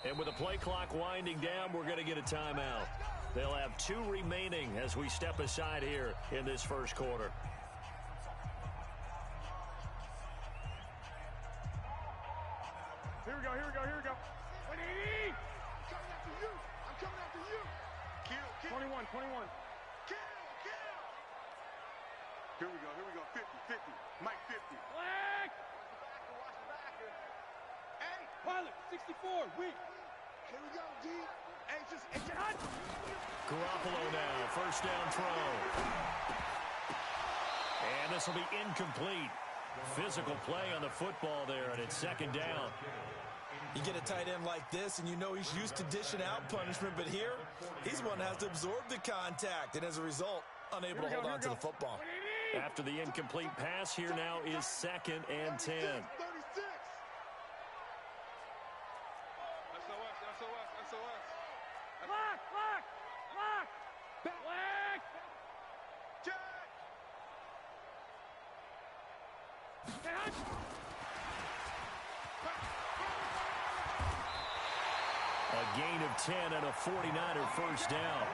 And with the play clock winding down, we're going to get a timeout. They'll have 2 remaining as we step aside here in this first quarter. Here we go. 180! I'm coming after you. Kill. 21. Kill. Here we go. 50. Mike 50. Black! Watch the backer. Hey! Pilot, 64, weak. Here we go, D. Hey, just hot. Garoppolo now, first down throw. And this will be incomplete. Physical play on the football there, and it's second down. You get a tight end like this, and you know he's used to dishing out punishment, but here, he's one that has to absorb the contact, and as a result, unable to hold on to the football. After the incomplete pass, here now is second and 10. 36. SOS. Lock. Black. Jack. A gain of 10 and a 49er first down.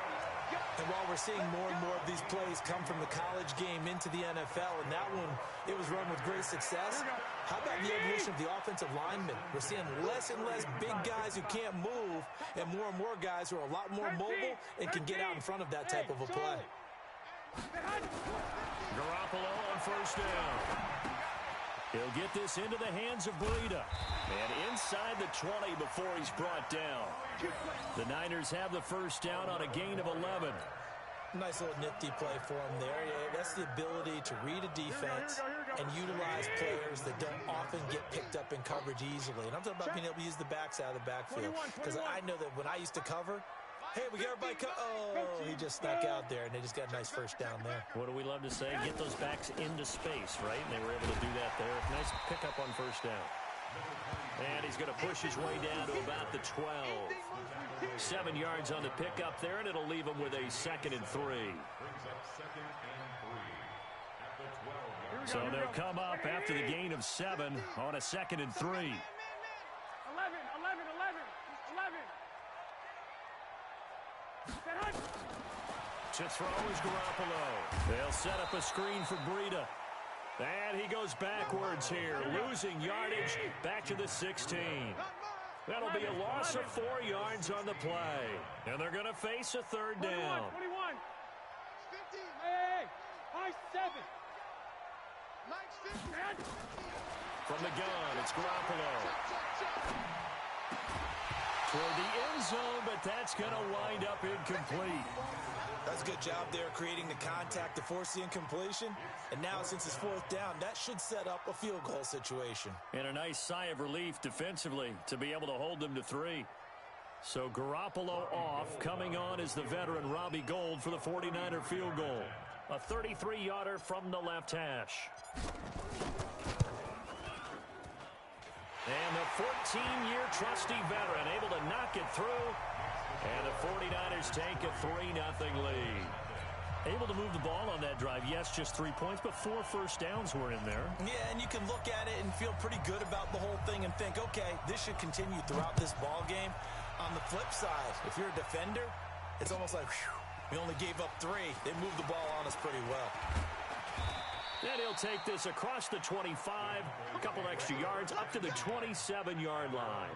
And while we're seeing more and more of these plays come from the college game into the NFL, and that one, it was run with great success, how about the evolution of the offensive linemen? We're seeing less and less big guys who can't move, and more guys who are a lot more mobile and can get out in front of that type of a play. Garoppolo on first down. He'll get this into the hands of Breida. And inside the 20 before he's brought down. The Niners have the first down on a gain of 11. Nice little nifty play for him there. Yeah, that's the ability to read a defense and utilize players that don't often get picked up in coverage easily. And I'm talking about being able to use the backside of the backfield. Because I know that when I used to cover, hey, we got everybody oh, he just snuck out there, and they just got a nice first down there. What do we love to say? Get those backs into space, right? And they were able to do that there. Nice pickup on first down. And he's going to push his way down to about the 12. 7 yards on the pickup there, and it'll leave him with a 2nd and 3. So they'll come up after the gain of 7 on a 2nd and 3. 11. To throw is Garoppolo. They'll set up a screen for Breida. And he goes backwards here, losing yardage back to the 16. That'll be a loss of 4 yards on the play. And they're going to face a third down. 21. 50. Hey, high 7. Mike's 50. From the gun, it's Garoppolo. Toward the end zone, but that's going to wind up incomplete. That's a good job there creating the contact to force the incompletion. And now, since it's 4th down, that should set up a field goal situation. And a nice sigh of relief defensively to be able to hold them to 3. So Garoppolo off. Coming on is the veteran Robbie Gould for the 49er field goal. A 33-yarder from the left hash. And the 14-year trusty veteran able to knock it through. And the 49ers take a 3-0 lead. Able to move the ball on that drive. Yes, just 3 points, but 4 first downs were in there. Yeah, and you can look at it and feel pretty good about the whole thing and think, okay, this should continue throughout this ball game. On the flip side, if you're a defender, it's almost like, whew, we only gave up 3. They moved the ball on us pretty well. And he'll take this across the 25, a couple extra yards, up to the 27-yard line.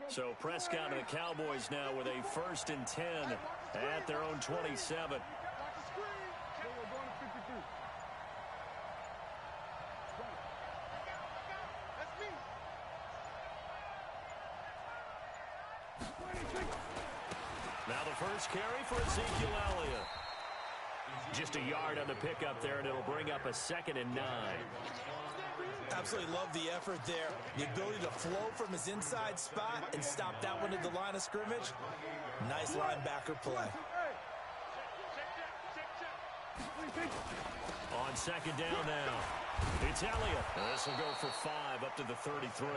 So Prescott and the Cowboys now with a 1st and 10 at their own 27. Now the first carry for Ezekiel Elliott. Just a yard on the pickup there, and it'll bring up a 2nd and 9. Absolutely love the effort there. The ability to flow from his inside spot and stop that one at the line of scrimmage. Nice linebacker play. On second down now, it's Elliott. This will go for 5 up to the 33.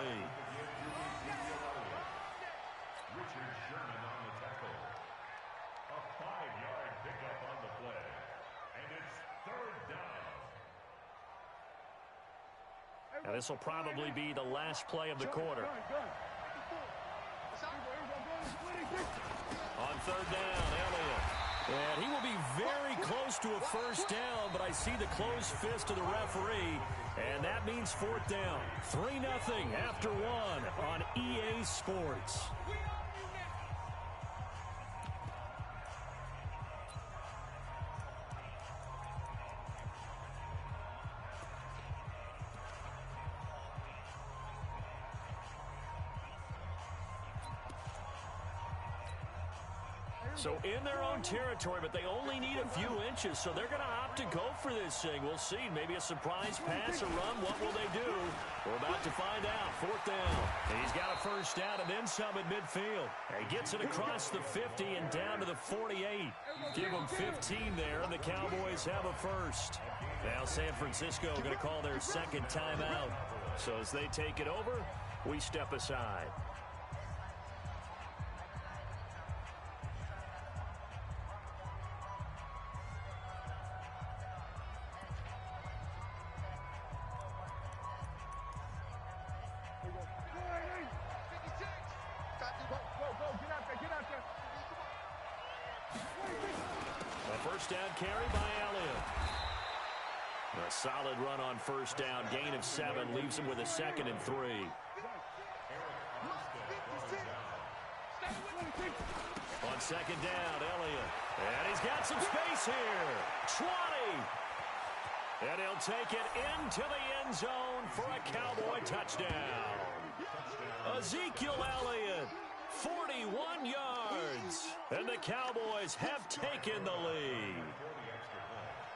Now this will probably be the last play of the quarter. On third down, Elliott. And he will be very close to a first down, but I see the closed fist of the referee, and that means fourth down. 3-0 after 1 on EA Sports. So in their own territory, but they only need a few inches, so they're going to opt to go for this thing. We'll see. Maybe a surprise pass or run. What will they do? We're about to find out. Fourth down. And he's got a first down and then some at midfield. And he gets it across the 50 and down to the 48. Give them 15 there, and the Cowboys have a first. Now San Francisco going to call their second timeout. So as they take it over, we step aside. First down carry by Elliott. A solid run on first down. Gain of 7 leaves him with a 2nd and 3. On second down, Elliott. And he's got some space here. 20. And he'll take it into the end zone for a Cowboy touchdown. Ezekiel Elliott. 41 yards, and the Cowboys have taken the lead.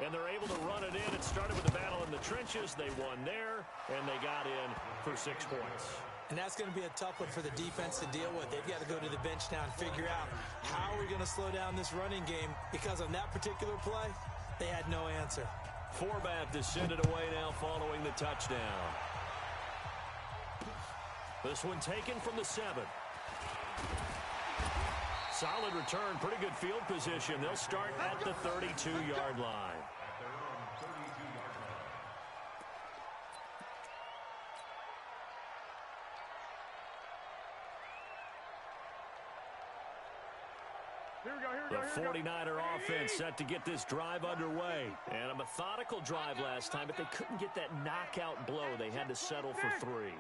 And they're able to run it in. It started with the battle in the trenches. They won there, and they got in for 6 points. And that's going to be a tough one for the defense to deal with. They've got to go to the bench now and figure out how we're going to slow down this running game, because on that particular play, they had no answer. Forbath is send it away now following the touchdown. This one taken from the 7. Solid return, pretty good field position. They'll start at the 32-yard line. The 49er offense set to get this drive underway. And a methodical drive last time, but they couldn't get that knockout blow. They had to settle for 3.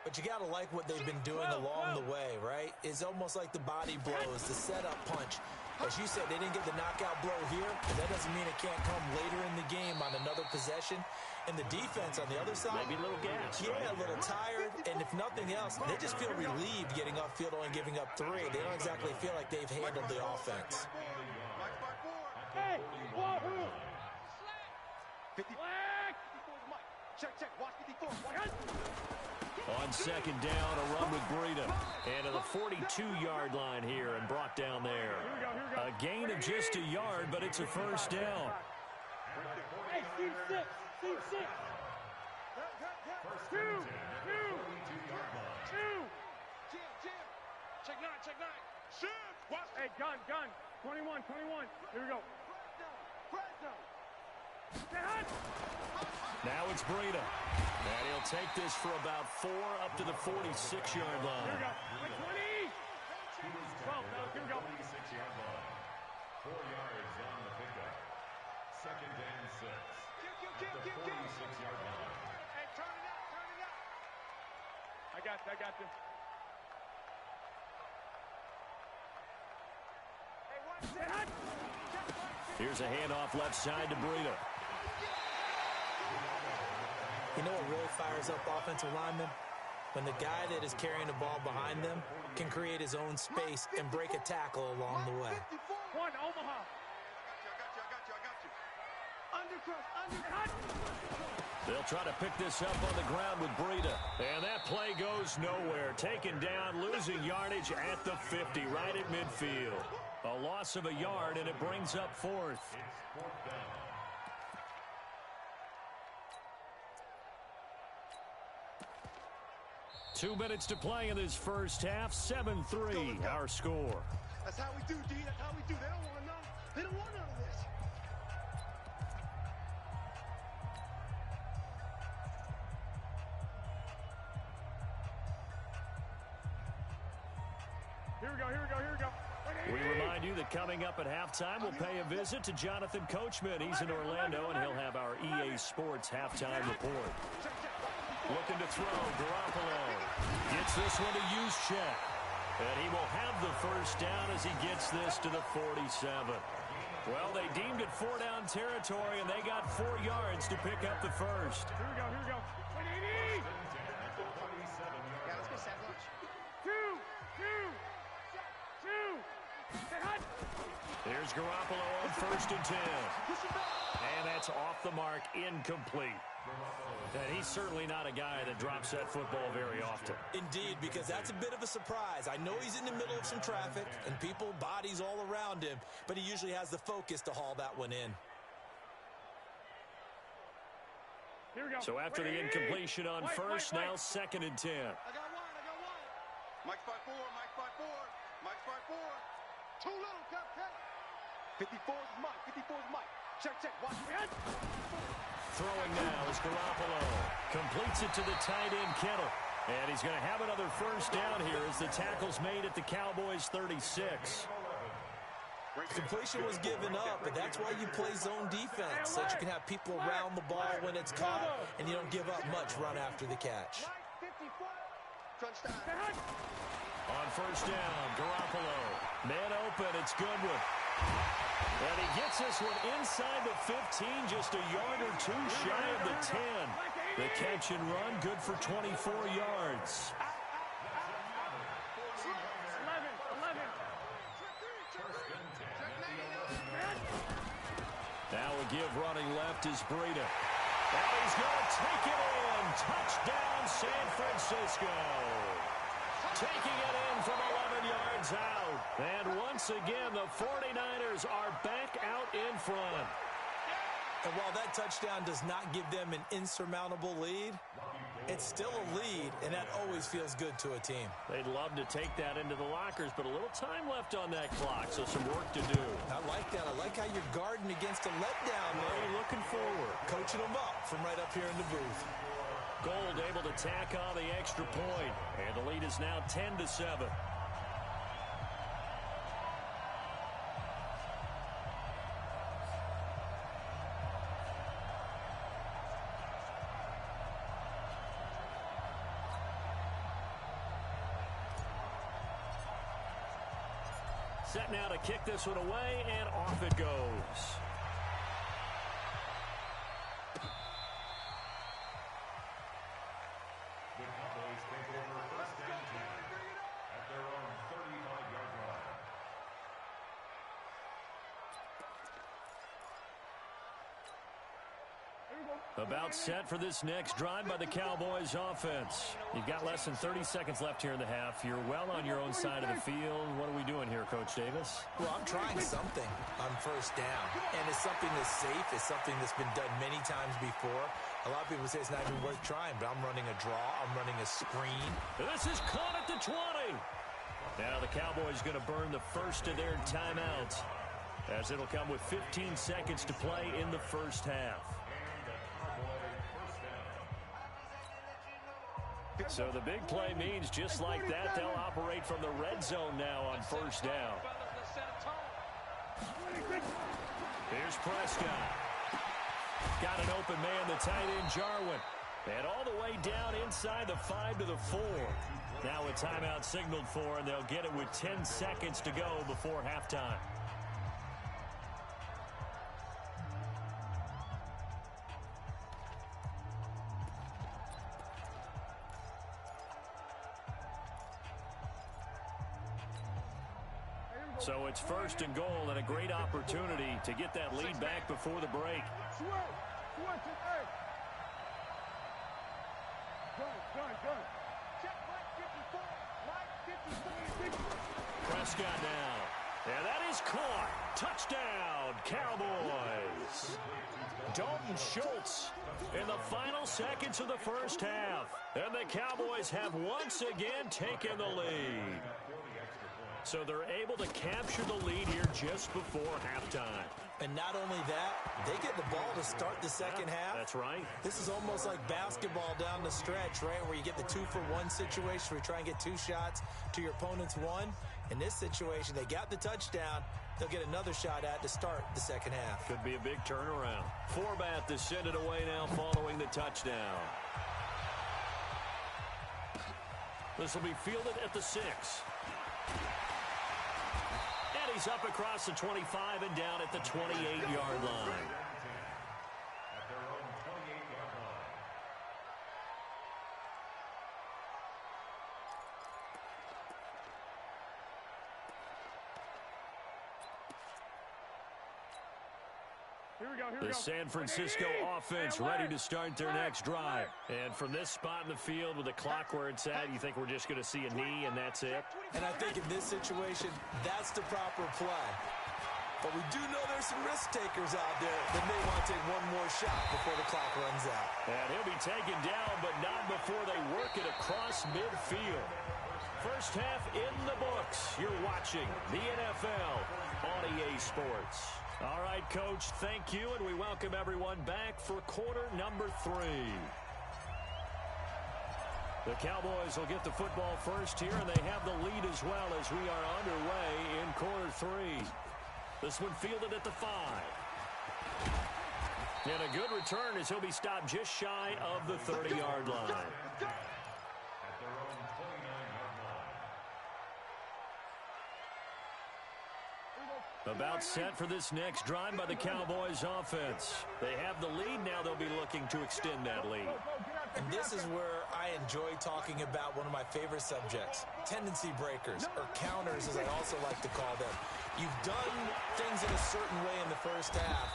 But you got to like what they've been doing along the way, right? It's almost like the body blows, the setup punch. As you said, they didn't get the knockout blow here, but that doesn't mean it can't come later in the game on another possession. And the defense on the other side, maybe a little gas. Yeah, right? A little tired. And if nothing else, they just feel relieved getting upfield and giving up 3. They don't exactly feel like they've handled the offense. Hey, wahoo! 50. Check, watch 54. On second down, a run with Breida. And to the 42-yard line here and brought down there. A gain of just a yard, but it's a first down. Hey, Steve 6. Steve 6. Two. Jim. Check 9. Shoot. Hey, gun. 21. Here we go. Now it's Breida. And he'll take this for about 4 up to the 46-yard line. Here we go. 20. 12. Here we go. 46-yard line. 4 yards on the pickup. 2nd and 6. At the 46-yard line. Hey, turn it out. I got this. Here's a handoff left side to Breida. You know what really fires up offensive linemen? When the guy that is carrying the ball behind them can create his own space and break a tackle along the way. One, Omaha. I got you. Undercut. They'll try to pick this up on the ground with Breida. And that play goes nowhere. Taken down, losing yardage at the 50, right at midfield. A loss of a yard, and it brings up 4th. 2 minutes to play in this first half. 7-3, our score. That's how we do, D. That's how we do. They don't want none. They don't want none of this. Here we go, here we go, here we go. We remind you that coming up at halftime, we'll pay a visit to Jonathan Coachman. He's in Orlando, and he'll have our EA Sports halftime report. Looking to throw, Garoppolo gets this one to Juszczyk. And he will have the first down as he gets this to the 47. Well, they deemed it 4-down territory, and they got 4 yards to pick up the first. Here we go, here we go. Yeah, let's go sandwich. Here's Garoppolo on 1st and 10. And that's off the mark, incomplete. And he's certainly not a guy that drops that football very often. Indeed, because that's a bit of a surprise. I know he's in the middle of some traffic and people, bodies all around him, but he usually has the focus to haul that one in. Here we go. So after the incompletion on first, now 2nd and 10. I got one. Mike's 5-4, Mike's 5-4, Mike's 5-4. Too little, Cupcake. 54 is Mike, 54 is Mike. Check, watch me. Throwing now is Garoppolo. Completes it to the tight end, Kittle. And he's going to have another first down here as the tackle's made at the Cowboys' 36. Completion was given up, but that's why you play zone defense, so that you can have people around the ball when it's caught, and you don't give up much run after the catch. On first down, Garoppolo. Man open, it's Goodwin. And he gets this one inside the 15, just a yard or two shy of the 10. The catch and run, good for 24 yards. 11. Now a give running left is Breida. And he's going to take it in. Touchdown, San Francisco. Taking it in from 11 yards out. And once again, the 49ers are back out in front. And while that touchdown does not give them an insurmountable lead, it's still a lead, and that always feels good to a team. They'd love to take that into the lockers, but a little time left on that clock, so some work to do. I like that. I like how you're guarding against a letdown, man. Really looking forward. Coaching them up from right up here in the booth. Gold able to tack on the extra point, and the lead is now 10-7. Set now to kick this one away, and off it goes. The Cowboys take over 1st and 10 at their own 35-yard line. About set for this next drive by the Cowboys offense. You've got less than 30 seconds left here in the half. You're well on your own side of the field. What are we doing here, Coach Davis? Well, I'm trying something on first down, and it's something that's safe. It's something that's been done many times before. A lot of people say it's not even worth trying, but I'm running a draw. I'm running a screen. This is caught at the 20. Now the Cowboys going to burn the first of their timeouts, as it'll come with 15 seconds to play in the first half. So the big play means just like that, they'll operate from the red zone now on first down. Here's Prescott. Got an open man, the tight end, Jarwin. And all the way down inside the 5 to the 4. Now a timeout signaled for, and they'll get it with 10 seconds to go before halftime. So it's 1st and goal, and a great opportunity to get that lead back before the break. Prescott now. And that is caught. Touchdown, Cowboys. Dalton Schultz in the final seconds of the first half. And the Cowboys have once again taken the lead. So they're able to capture the lead here just before halftime. And not only that, they get the ball to start the second half. That's right. This is almost like basketball down the stretch, right, where you get the 2-for-1 situation where you try and get 2 shots to your opponent's 1. In this situation, they got the touchdown. They'll get another shot at to start the second half. Could be a big turnaround. Forbath to send it away now following the touchdown. This will be fielded at the 6. And he's up across the 25 and down at the 28-yard line. At their own 28-yard line. The San Francisco offense ready to start their next drive. And from this spot in the field with the clock where it's at, you think we're just going to see a knee and that's it? And I think in this situation, that's the proper play. But we do know there's some risk takers out there that may want to take one more shot before the clock runs out. And he'll be taken down, but not before they work it across midfield. First half in the books. You're watching the NFL on EA Sports. All right, Coach, thank you, and we welcome everyone back for quarter number 3. The Cowboys will get the football first here, and they have the lead as well as we are underway in quarter 3. This one fielded at the 5. And a good return as he'll be stopped just shy of the 30-yard line. At their own 29-yard line. About set for this next drive by the Cowboys offense. They have the lead. Now they'll be looking to extend that lead. And this is where I enjoy talking about one of my favorite subjects, tendency breakers, or counters as I also like to call them. You've done things in a certain way in the first half,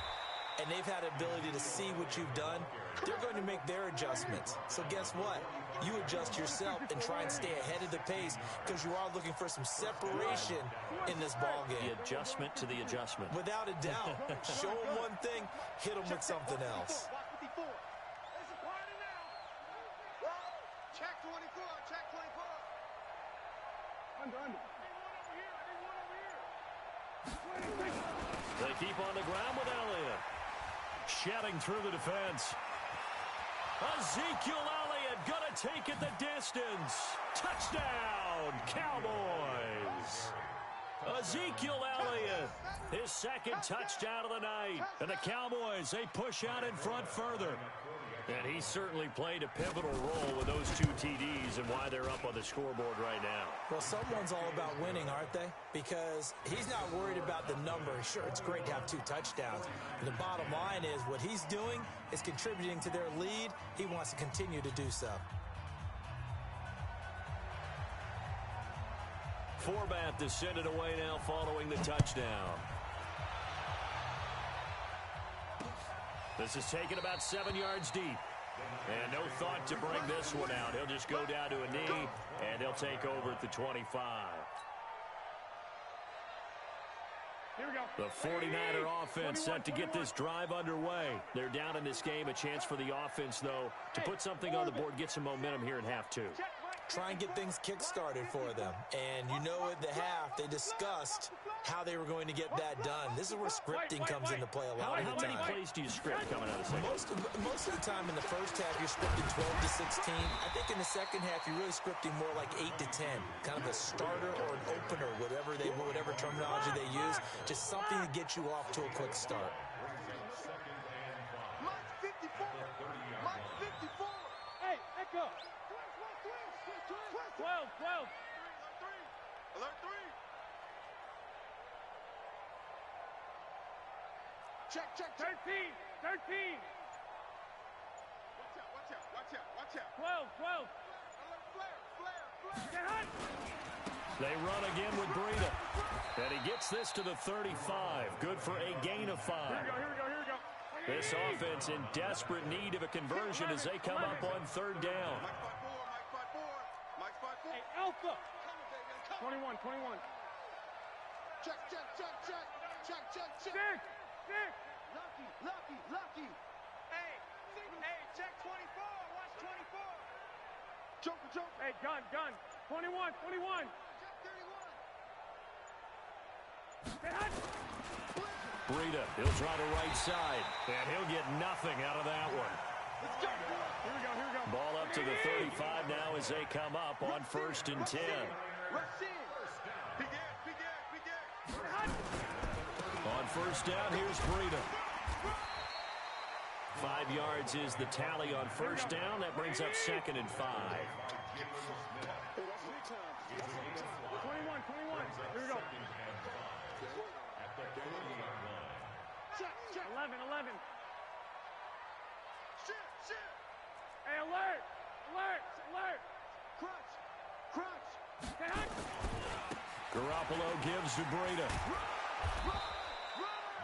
and they've had ability to see what you've done. They're going to make their adjustments. So guess what? You adjust yourself and try and stay ahead of the pace because you are looking for some separation in this ball game. The adjustment to the adjustment. Without a doubt. Show them one thing, hit them with something else. Check 24, check 24. Under. They keep on the ground with Elliott. Shedding through the defense. Ezekiel Elliott gonna take it the distance. Touchdown, Cowboys. Ezekiel Elliott, his second touchdown of the night. And the Cowboys, they push out in front further. And he certainly played a pivotal role with those 2 TDs and why they're up on the scoreboard right now. Well, someone's all about winning, aren't they? Because he's not worried about the number. Sure, it's great to have 2 touchdowns. But the bottom line is what he's doing is contributing to their lead. He wants to continue to do so. Forbath to send it away now following the touchdown. This is taken about 7 yards deep. And no thought to bring this one out. He'll just go down to a knee, and he'll take over at the 25. Here we go. The 49er offense set to get this drive underway. They're down in this game. A chance for the offense, though, to put something on the board, get some momentum here in half 2. Try and get things kick-started for them. And you know at the half, they discussed how they were going to get that done. This is where scripting comes into play a lot of the time. How many plays do you script coming out of second? Most of the time in the first half, you're scripting 12 to 16. I think in the second half, you're really scripting more like 8 to 10. Kind of a starter or an opener, whatever terminology they use. Just something to get you off to a quick start. Mike 54. Mike 54. Hey, echo. 12. Alert 3. Check. 13. Watch out. 12. Flare. They run again with Breida. And he gets this to the 35. Good for a gain of 5. Here we go. This offense in desperate need of a conversion as they come up on 3rd down. Mike 5-4. Hey, Alpha. 21. Check, check, check, check. Check, check, check. Check, check. Lucky. Hey, check 24. Watch 24. Joker. Hey, gun. 21. Check 31. Stay hot. Breida, he'll try the right side, and he'll get nothing out of that one. Let's go. Here we go. Ball up to the 35 now as they come up on 1st and 10. Rush in. Big air. On 1st down, here's Breida. 5 yards is the tally on 1st down. That brings up 2nd and 5. 21. Here we go. Check. 11. Shit. Hey, alert. Crunch. Stay hot. Garoppolo gives to Breida.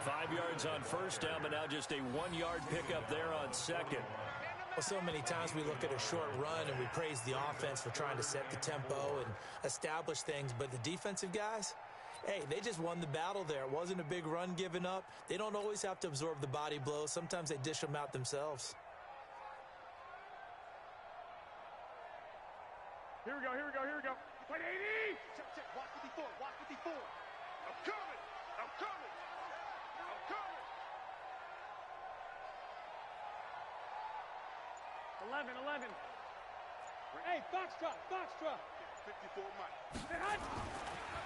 5 yards on 1st down, but now just a 1-yard pickup there on 2nd. Well, so many times we look at a short run and we praise the offense for trying to set the tempo and establish things, but the defensive guys, hey, they just won the battle there. It wasn't a big run given up. They don't always have to absorb the body blows. Sometimes they dish them out themselves. Here we go. Wait, 80. Check. Watch 54. I'm coming. 11. Hey, Foxtrot. 54 Mike. Stay hot.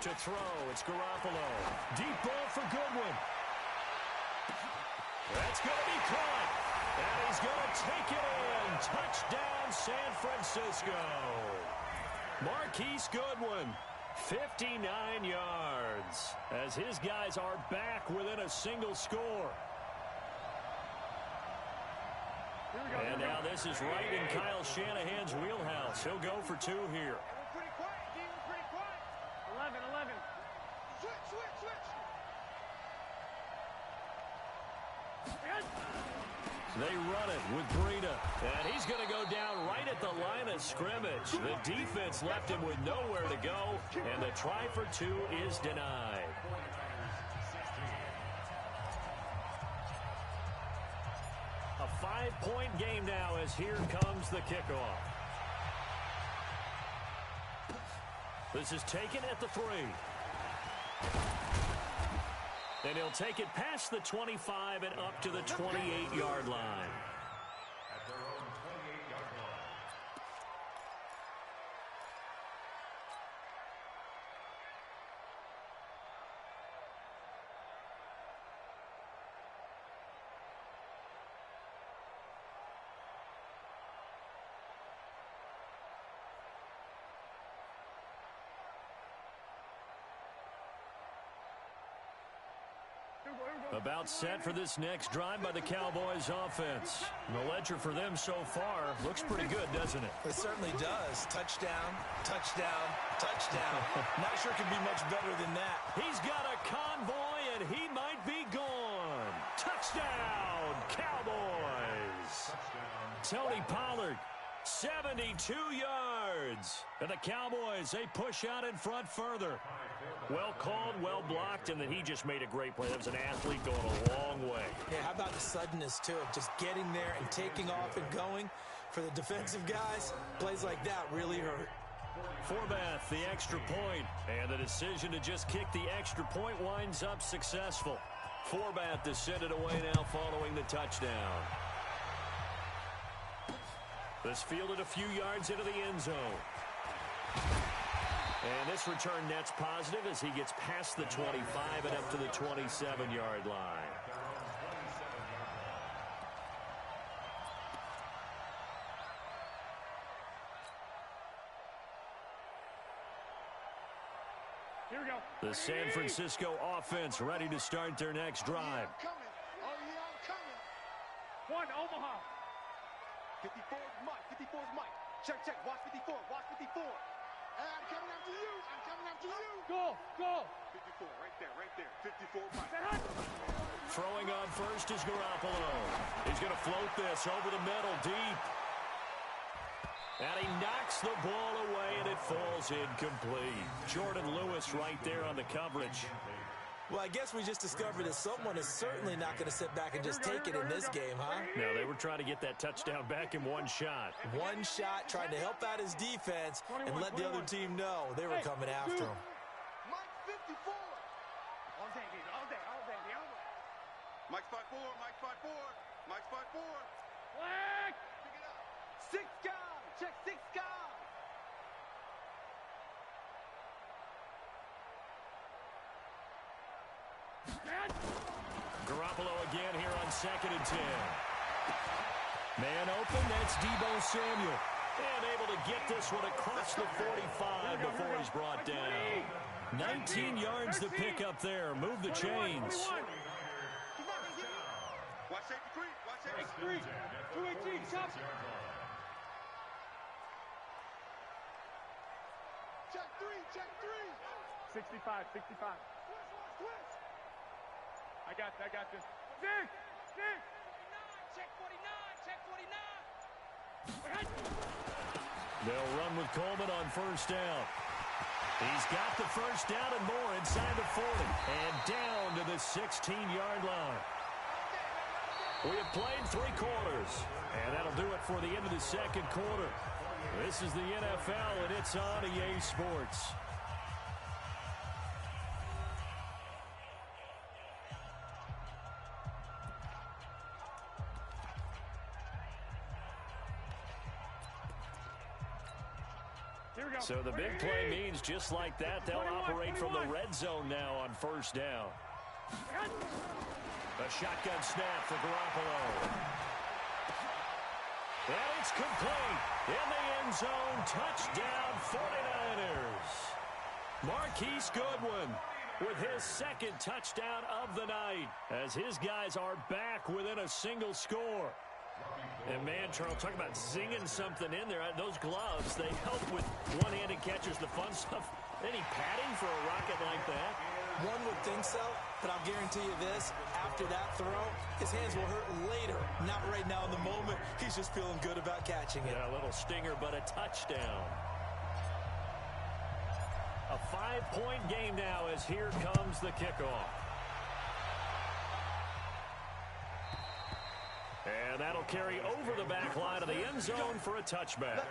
To throw, it's Garoppolo. Deep ball for Goodwin. That's going to be caught. And he's going to take it in. Touchdown, San Francisco. Marquise Goodwin, 59 yards, as his guys are back within a single score. And now this is right in Kyle Shanahan's wheelhouse. He'll go for 2 here. We're pretty quiet, D. We're pretty quiet. 11. Switch. They run it with Breida, and he's going to go down right at the line of scrimmage. The defense left him with nowhere to go, and the try for 2 is denied. A 5-point game now as here comes the kickoff. This is taken at the 3. And he'll take it past the 25 and up to the 28-yard line. At their own 28-yard line. About set for this next drive by the Cowboys offense. The ledger for them so far looks pretty good, doesn't it? It certainly does. Touchdown. Not sure it could be much better than that. He's got a convoy, and he might be gone. Touchdown, Cowboys. Tony Pollard, 72 yards. And the Cowboys, they push out in front further. Well called, well blocked, and then he just made a great play. That was an athlete going a long way. Yeah, how about the suddenness, too, of just getting there and taking off and going? For the defensive guys, plays like that really hurt. Forbath, the extra point, and the decision to just kick the extra point winds up successful. Forbath to send it away now following the touchdown. This fielded a few yards into the end zone. And this return net's positive as he gets past the 25 and up to the 27-yard line. Here we go. The San Francisco offense ready to start their next drive. I'm coming. 1, Omaha. 54's Mike. Check. Watch 54. Hey, I'm coming after you. Go. 54, right there. 54 Mike. Stay hot. Throwing on first is Garoppolo. He's going to float this over the middle deep. And he knocks the ball away, and it falls incomplete. Jordan Lewis right there on the coverage. Well, I guess we just discovered that someone is certainly not going to sit back and just take it in this game, huh? No, they were trying to get that touchdown back in one shot. One shot, trying to help out his defense and let the other team know they were coming after him. Mike 54. All day, baby. All day. Mike's 5'4", Mike's 5'4", Mike's 5'4". Flag! Pick it up. 6 guys. Check 6 guys. Garoppolo again here on 2nd and 10. Man open, that's Deebo Samuel. And able to get this one across the 45 before he's brought down. 19 yards to pick up there. Move the chains. Watch safety creep. Watch safety X3. 218. Chop. Check 3. 65. Twist. I got this. Six. Check 49. They'll run with Coleman on 1st down. He's got the 1st down and more inside the 40. And down to the 16-yard line. We have played 3 quarters. And that'll do it for the end of the 2nd quarter. This is the NFL, and it's on EA Sports. So the big play means just like that, they'll operate from the red zone now on 1st down. A shotgun snap for Garoppolo. And it's complete. In the end zone, touchdown 49ers. Marquise Goodwin with his 2nd touchdown of the night as his guys are back within a single score. And, man, Charles, talk about zinging something in there. Those gloves, they help with one-handed catches, the fun stuff. Any padding for a rocket like that? One would think so, but I'll guarantee you this. After that throw, his hands will hurt later. Not right now in the moment. He's just feeling good about catching it. Yeah, a little stinger, but a touchdown. A 5-point game now as here comes the kickoff. And that'll carry over the back line of the end zone for a touchback.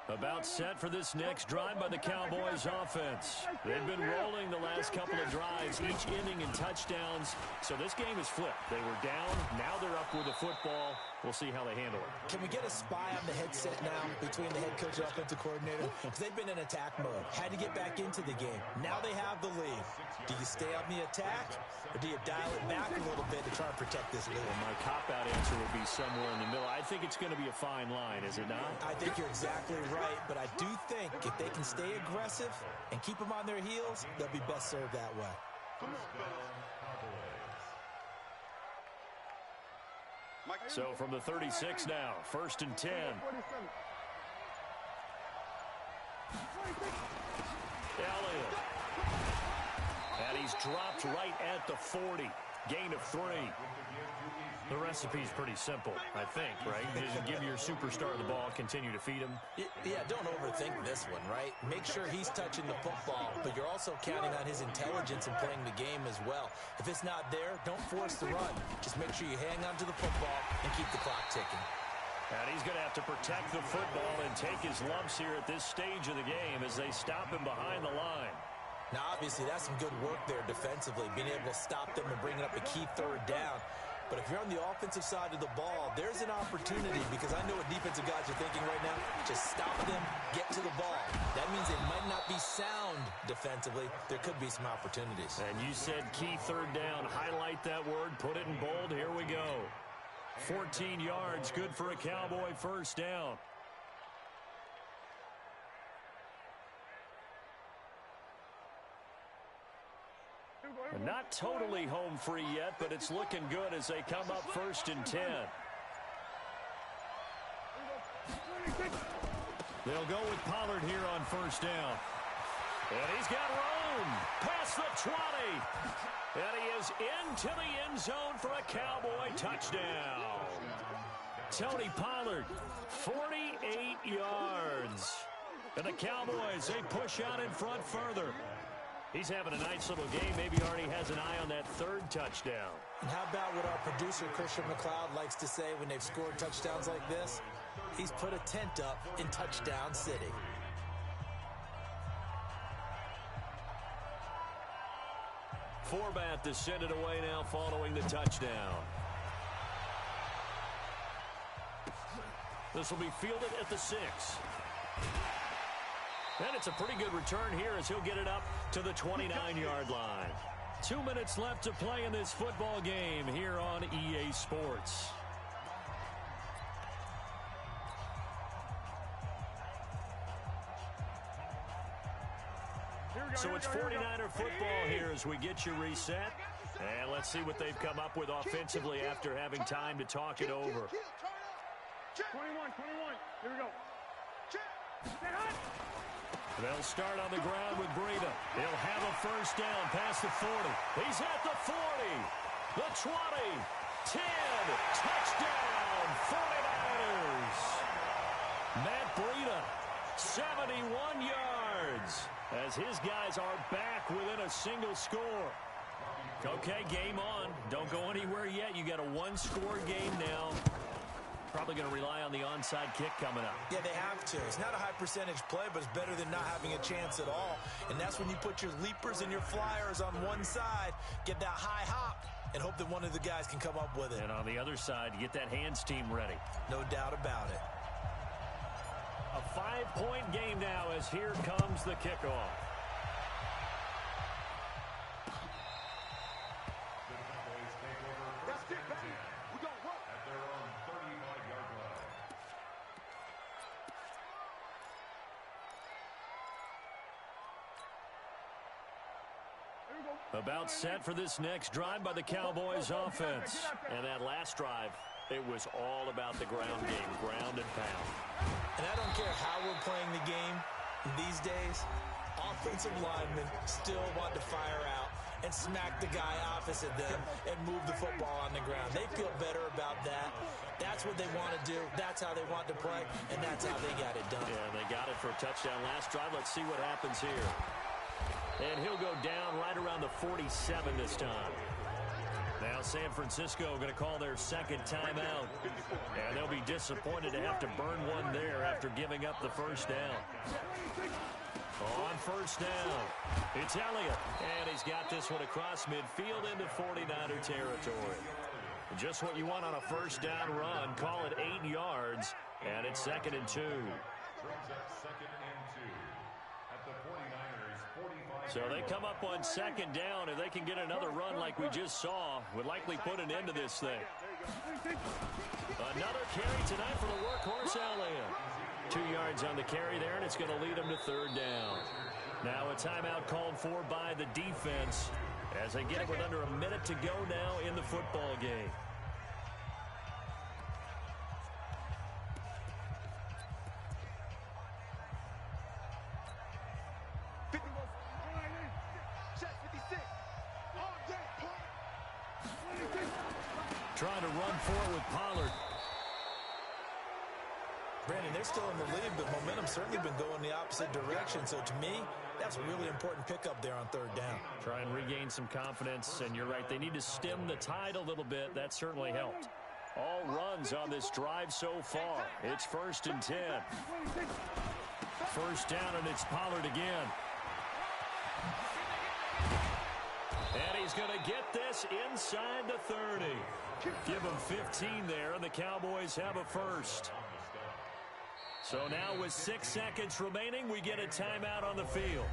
About set for this next drive by the Cowboys offense. They've been rolling the last couple of drives, each ending in touchdowns. So this game is flipped. They were down. Now they're up with the football. We'll see how they handle it. Can we get a spy on the headset now between the head coach and offensive coordinator? Because they've been in attack mode. Had to get back into the game. Now they have the lead. Do you stay on the attack, or do you dial it back a little bit to try and protect this lead? Well, my cop-out answer would be somewhere in the middle. I think it's going to be a fine line, is it not? I think you're exactly right, but I do think if they can stay aggressive and keep them on their heels, they'll be best served that way. Come on, fellas. So from the 36 now, 1st and 10. Elliott. And he's dropped right at the 40. Gain of 3. The recipe's pretty simple, I think, right? Just give your superstar the ball, continue to feed him. Yeah, don't overthink this one, right? Make sure he's touching the football, but you're also counting on his intelligence in playing the game as well. If it's not there, don't force the run. Just make sure you hang on to the football and keep the clock ticking. And he's going to have to protect the football and take his lumps here at this stage of the game as they stop him behind the line. Now, obviously, that's some good work there defensively, being able to stop them and bringing up a key 3rd down. But if you're on the offensive side of the ball, there's an opportunity, because I know what defensive guys are thinking right now. Just stop them, get to the ball. That means they might not be sound defensively. There could be some opportunities. And you said key 3rd down. Highlight that word. Put it in bold. Here we go. 14 yards. Good for a Cowboy 1st down. And not totally home free yet, but it's looking good as they come up 1st and 10. They'll go with Pollard here on 1st down. And he's got room past the 20. And he is into the end zone for a Cowboy touchdown. Tony Pollard, 48 yards. And the Cowboys, they push out in front further. He's having a nice little game. Maybe already has an eye on that third touchdown. And how about what our producer, Christian McLeod, likes to say when they've scored touchdowns like this? He's put a tent up in Touchdown City. Forbath to send it away now following the touchdown. This will be fielded at the 6. And it's a pretty good return here as he'll get it up to the 29-yard line. 2 minutes left to play in this football game here on EA Sports. So it's 49er football here as we get you reset. And let's see what they've come up with offensively after having time to talk it over. 21. Here we go. They'll start on the ground with Breida. He'll have a first down past the 40. He's at the 40, the 20, 10, touchdown, 49ers. Matt Breida, 71 yards, as his guys are back within a single score. Okay, game on. Don't go anywhere yet. You got a one-score game now. Probably going to rely on the onside kick coming up. Yeah, they have to. It's not a high percentage play, but it's better than not having a chance at all. And that's when you put your leapers and your flyers on one side, get that high hop, and hope that one of the guys can come up with it. And on the other side, get that hands team ready. No doubt about it. A 5-point game now as here comes the kickoff. That's it, baby. We're going to work. At their own 35-yard line. About set for this next drive by the Cowboys offense. And that last drive, it was all about the ground game, ground and pound. And I don't care how we're playing the game these days, offensive linemen still want to fire out and smack the guy opposite them and move the football on the ground. They feel better about that. That's what they want to do. That's how they want to play, and that's how they got it done. Yeah, they got it for a touchdown last drive. Let's see what happens here. And he'll go down right around the 47 this time. Now San Francisco going to call their second timeout. And they'll be disappointed to have to burn one there after giving up the first down. On first down, it's Elliott. And he's got this one across midfield into 49er territory. Just what you want on a first down run. Call it 8 yards. And it's 2nd and 2. Brings up 2nd and 2 at the 49ers 45. So they come up on 2nd down. If they can get another run like we just saw, would likely put an end to this thing. Another carry tonight for the workhorse Elliott. 2 yards on the carry there, and it's going to lead them to 3rd down. Now a timeout called for by the defense as they get it with under a minute to go now in the football game. Trying to run forward with Pollard. Brandon, they're still in the lead, but momentum's certainly been going the opposite direction. So to me, that's a really important pickup there on 3rd down. Try and regain some confidence, and you're right. They need to stem the tide a little bit. That certainly helped. All runs on this drive so far. It's 1st and 10. First down, and it's Pollard again. And he's going to get this inside the 30. Give him 15 there, and the Cowboys have a first. So now with 6 seconds remaining, we get a timeout on the field.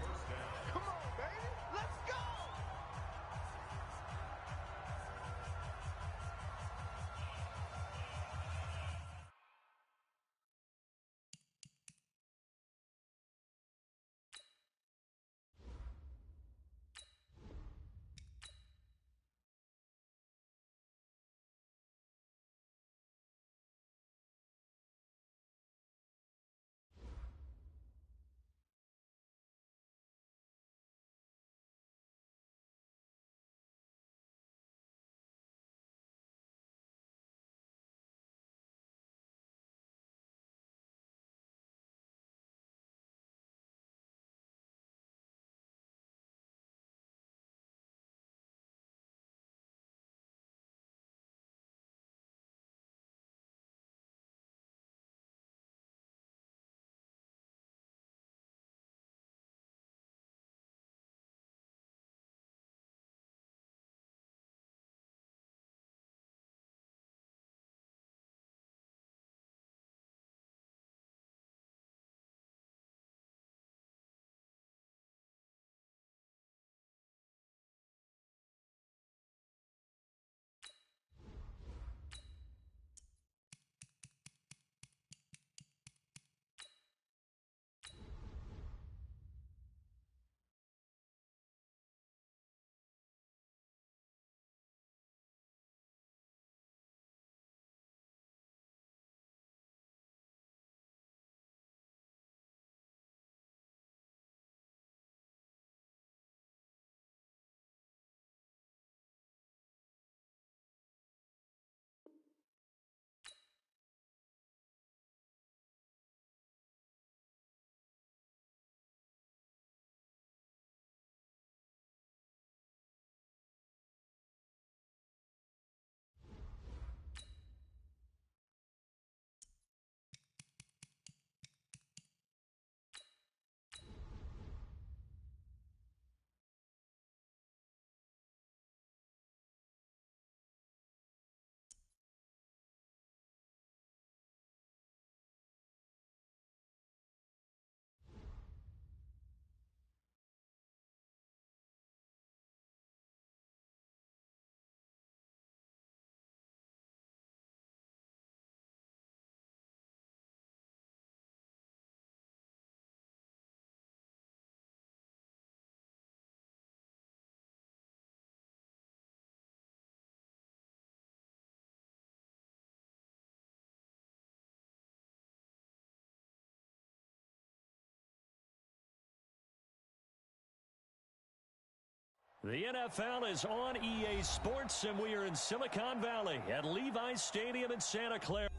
The NFL is on EA Sports, and we are in Silicon Valley at Levi's Stadium in Santa Clara.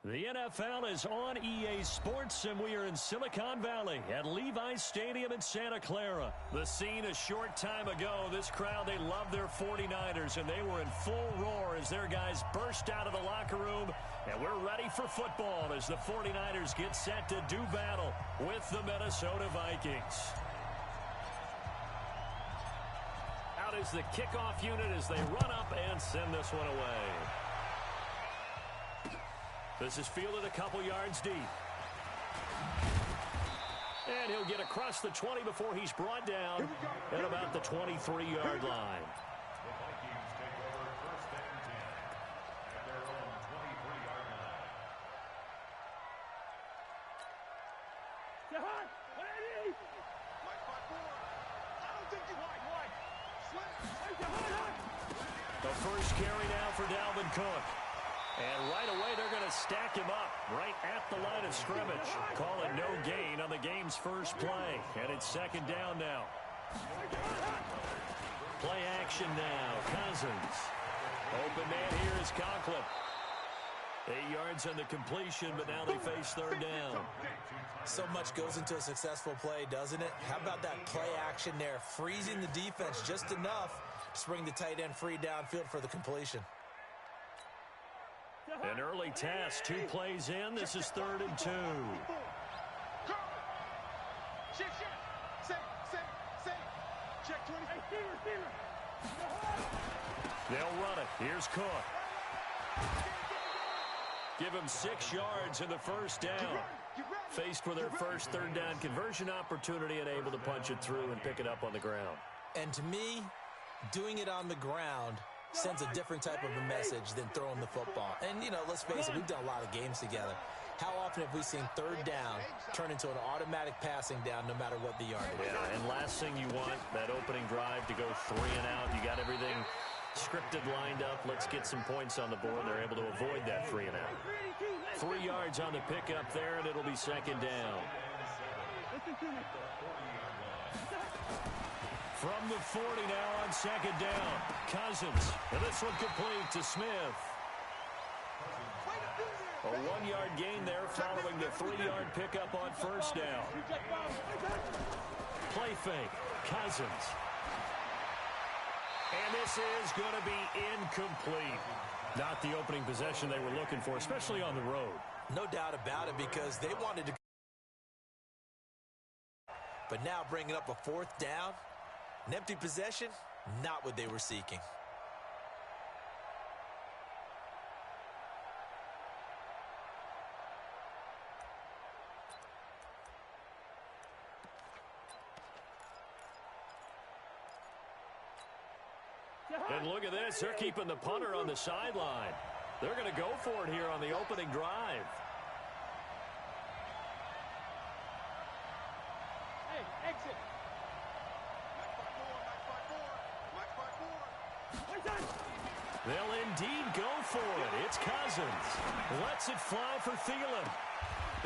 The NFL is on EA Sports, and we are in Silicon Valley at Levi's Stadium in Santa Clara. The scene a short time ago. This crowd, they love their 49ers, and they were in full roar as their guys burst out of the locker room. And we're ready for football as the 49ers get set to do battle with the Minnesota Vikings. Out is the kickoff unit as they run up and send this one away. This is fielded a couple yards deep. And he'll get across the 20 before he's brought down at about the 23-yard line. The Vikings take over first and 10 at their own 23-yard line. Mike 5-4. I don't think you wide. The first carry now for Dalvin Cook. And right away, they're going to stack him up right at the line of scrimmage. Call it no gain on the game's first play. And it's second down now. Play action now. Cousins. Open man here is Conklin. 8 yards on the completion, but now they face third down. So much goes into a successful play, doesn't it? How about that play action there? Freezing the defense just enough to bring the tight end free downfield for the completion. An early test, 2 plays in. This is 3rd and 2. Check 20. They'll run it. Here's Cook. Give him 6 yards in the first down. Faced with their first third down conversion opportunity and able to punch it through and pick it up on the ground. And to me, doing it on the ground sends a different type of a message than throwing the football. And, you know, let's face it, we've done a lot of games together. How often have we seen third down turn into an automatic passing down no matter what the yardage? Yeah, and last thing you want, that opening drive to go 3 and out. You got everything scripted, lined up. Let's get some points on the board. They're able to avoid that 3 and out. 3 yards on the pickup there, and it'll be second down. From the 40 now on second down. Cousins. And this one complete to Smith. A 1-yard gain there following the 3-yard pickup on first down. Play fake. Cousins. And this is going to be incomplete. Not the opening possession they were looking for, especially on the road. No doubt about it, because they wanted to. But now bringing up a 4th down. An empty possession, not what they were seeking. And look at this. They're keeping the punter on the sideline. They're going to go for it here on the opening drive. Hey, exit. They'll indeed go for it. It's Cousins. Lets it fly for Thielen.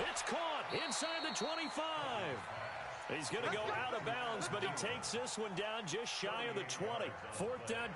It's caught inside the 25. He's going to go out of bounds, but he takes this one down just shy of the 20. 4th down.